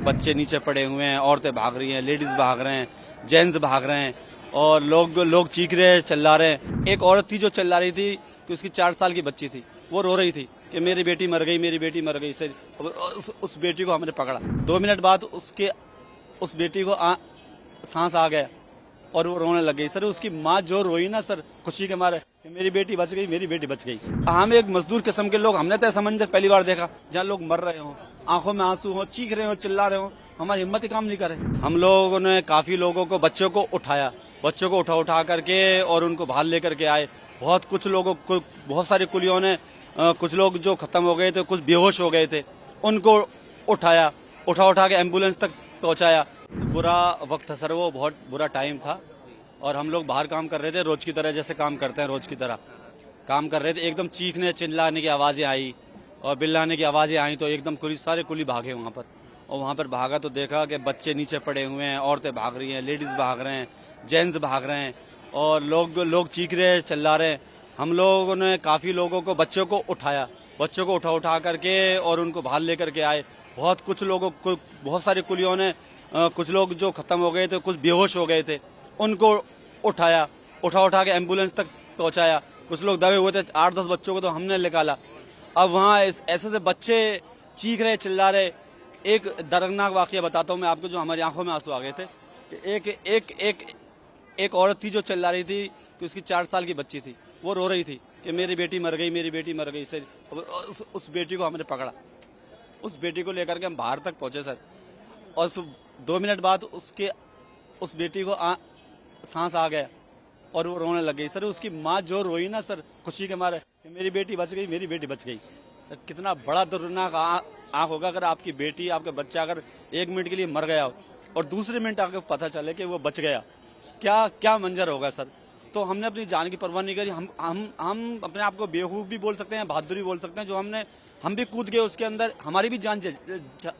बच्चे नीचे पड़े हुए हैं, औरतें भाग रही हैं, लेडीज भाग रहे हैं, जेंट्स भाग रहे हैं और लोग चीख रहे हैं, चिल्ला रहे हैं। एक औरत थी जो चिल्ला रही थी कि उसकी 4 साल की बच्ची थी, वो रो रही थी कि मेरी बेटी मर गई, मेरी बेटी मर गई। से उस बेटी को हमने पकड़ा। 2 मिनट बाद उस बेटी को सांस आ गया और वो रोने लग गई। सर उसकी माँ जो रोई ना सर, खुशी के मारे कि मेरी बेटी बच गई, मेरी बेटी बच गई। हम एक मजदूर किस्म के लोग, हमने तो ऐसा मंजर पहली बार देखा जहाँ लोग मर रहे हो, आंखों में आंसू हो, चीख रहे हो, चिल्ला रहे हो, हमारी हिम्मत ही काम नहीं करे। हम लोगों ने काफी लोगों को, बच्चों को उठाया, बच्चों को उठा करके और उनको बाहर लेकर के आए। कुछ लोगों को, बहुत सारे कुलियों ने, कुछ लोग जो खत्म हो गए थे, कुछ बेहोश हो गए थे, उनको उठाया, उठा के एम्बुलेंस तक पहुंचाया। बुरा वक्त था सर, वो बहुत बुरा टाइम था और हम लोग बाहर काम कर रहे थे, रोज की तरह जैसे काम करते हैं, रोज की तरह काम कर रहे थे। एकदम चीखने चिल्लाने की आवाजें आई और बिल्लाने की आवाजें आई तो एकदम सारे कुली भागे वहां पर। और वहां पर भागा तो देखा कि बच्चे नीचे पड़े हुए हैं, औरतें भाग रही हैं, लेडीज भाग रहे हैं, जेंट्स भाग रहे हैं और लोग चीख रहे हैं, चिल्ला रहे हैं। हम लोगों ने काफी लोगों को, बच्चों को उठाया, बच्चों को उठा करके और उनको बाहर लेकर के आए। कुछ लोगों को, बहुत सारे कुलियों ने, कुछ लोग जो खत्म हो गए थे, कुछ बेहोश हो गए थे, उनको उठाया, उठा के एम्बुलेंस तक पहुंचाया। कुछ लोग दबे हुए थे, 8-10 बच्चों को तो हमने निकाला। अब वहाँ ऐसे से बच्चे चीख रहे, चिल्ला रहे। एक दर्दनाक वाकया बताता हूँ मैं आपको, जो हमारी आंखों में आंसू आ गए थे। एक औरत थी जो चिल्ला रही थी कि उसकी 4 साल की बच्ची थी, वो रो रही थी कि मेरी बेटी मर गई, मेरी बेटी मर गई। से उस बेटी को हमने पकड़ा, उस बेटी को लेकर के हम बाहर तक पहुंचे सर और 2 मिनट बाद उस बेटी को सांस आ गया और वो रोने लग गई। सर उसकी माँ जो रोई ना सर, खुशी के मारे कि मेरी बेटी बच गई, मेरी बेटी बच गई। सर कितना बड़ा दर्दनाक आंख होगा अगर आपकी बेटी, आपका बच्चा अगर 1 मिनट के लिए मर गया हो और दूसरे मिनट आपको पता चले कि वो बच गया, क्या मंजर होगा सर। तो हमने अपनी जान की परवाह नहीं करी। हम अपने आप को बेवकूफ भी बोल सकते हैं, बहादुर भी बोल सकते हैं, जो हम भी कूद गए उसके अंदर। हमारी भी जान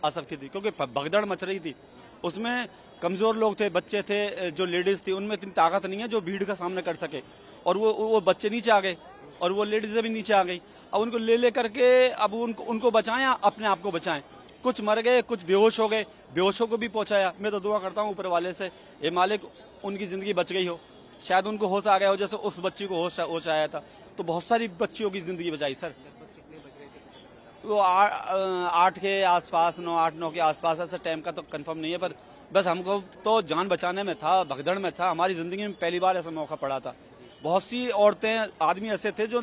आ सकती थी क्योंकि भगदड़ मच रही थी। उसमें कमजोर लोग थे, बच्चे थे, जो लेडीज थी, उनमें इतनी ताकत नहीं है जो भीड़ का सामना कर सके। और वो बच्चे नीचे आ गए और वो लेडीजें भी नीचे आ गई। अब उनको ले करके अब उनको बचाएं, अपने आप को बचाएं। कुछ मर गए, कुछ बेहोश हो गए, बेहोशों को भी पहुंचाया। मैं तो दुआ करता हूँ ऊपर वाले से, ये मालिक उनकी जिंदगी बच गई हो, शायद उनको होश आ गया हो जैसे उस बच्ची को होश आया था। तो बहुत सारी बच्चियों की जिंदगी बचाई सर। वो 8 के आसपास, 9 के आसपास, ऐसा टाइम का तो कंफर्म नहीं है, पर बस हमको तो जान बचाने में था, भगदड़ में था। हमारी जिंदगी में पहली बार ऐसा मौका पड़ा था। बहुत सी औरतें, आदमी ऐसे थे जो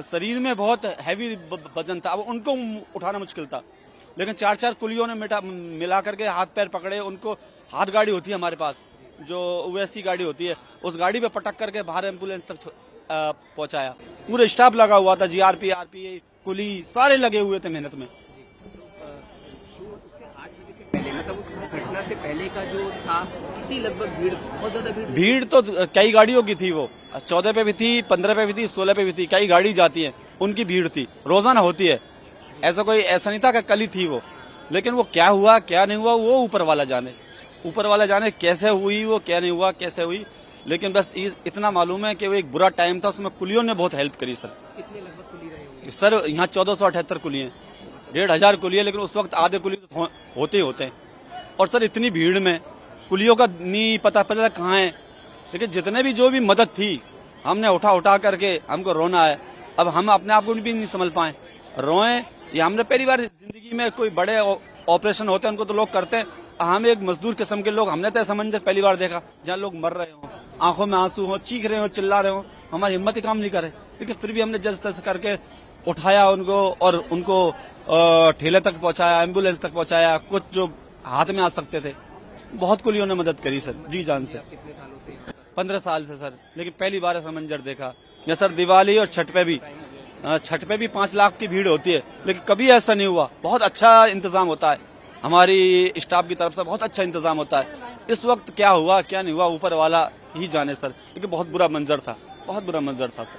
शरीर में बहुत हैवी वजन था, अब उनको उठाना मुश्किल था। लेकिन 4 कुलियों ने मिला करके हाथ पैर पकड़े उनको। हाथ गाड़ी होती है हमारे पास, जो वैसी गाड़ी होती है, उस गाड़ी पे पटक करके बाहर एम्बुलेंस तक पहुंचाया। पूरे स्टाफ लगा हुआ था, जीआरपी, आरपीए, कुली, सारे लगे हुए थे मेहनत में। मतलब उस घटना से पहले का जो था, कितनी लगभग भीड़, बहुत ज्यादा भीड़ तो कई गाड़ियों की थी। वो 14 पे भी थी, 15 पे भी थी, 16 पे भी थी। कई गाड़ी जाती है, उनकी भीड़ थी, रोजाना होती है। ऐसा नहीं था कि कल ही थी वो। लेकिन वो क्या हुआ क्या नहीं हुआ वो ऊपर वाला जाने कैसे हुई, वो क्या नहीं हुआ, कैसे हुई। लेकिन बस इतना मालूम है कि वो एक बुरा टाइम था, उसमें कुलियों ने बहुत हेल्प करी सर। कितने लगभग कुली रहे सर यहाँ 1478 कुली हैं, 1500 कुली है, लेकिन उस वक्त आधे कुली तो होते हैं। और सर इतनी भीड़ में कुलियों का नहीं पता कहाँ है। लेकिन जितने भी जो भी मदद थी हमने उठा करके, हमको रोना है। अब हम अपने आप को भी नहीं समझ पाए, रोए। ये हमने पहली बार जिंदगी में, कोई बड़े ऑपरेशन होते हैं उनको तो लोग करते हैं, हम एक मजदूर किस्म के लोग, हमने तो ऐसा मंजर पहली बार देखा जहाँ लोग मर रहे हो, आंखों में आंसू हो, चीख रहे हो, चिल्ला रहे हो, हमारी हिम्मत ही काम नहीं करे। लेकिन फिर भी हमने जस तस करके उठाया उनको और उनको ठेले तक पहुंचाया, एम्बुलेंस तक पहुंचाया। कुछ जो हाथ में आ सकते थे, बहुत कुलियों ने मदद करी सर, जी जान से। 15 साल से सर, लेकिन पहली बार ऐसा मंजर देखा। या सर दिवाली और छठ पे भी 5 लाख की भीड़ होती है, लेकिन कभी ऐसा नहीं हुआ। बहुत अच्छा इंतजाम होता है, हमारी स्टाफ की तरफ से बहुत अच्छा इंतजाम होता है। इस वक्त क्या हुआ क्या नहीं हुआ ऊपर वाला ही जाने सर, लेकिन बहुत बुरा मंजर था सर।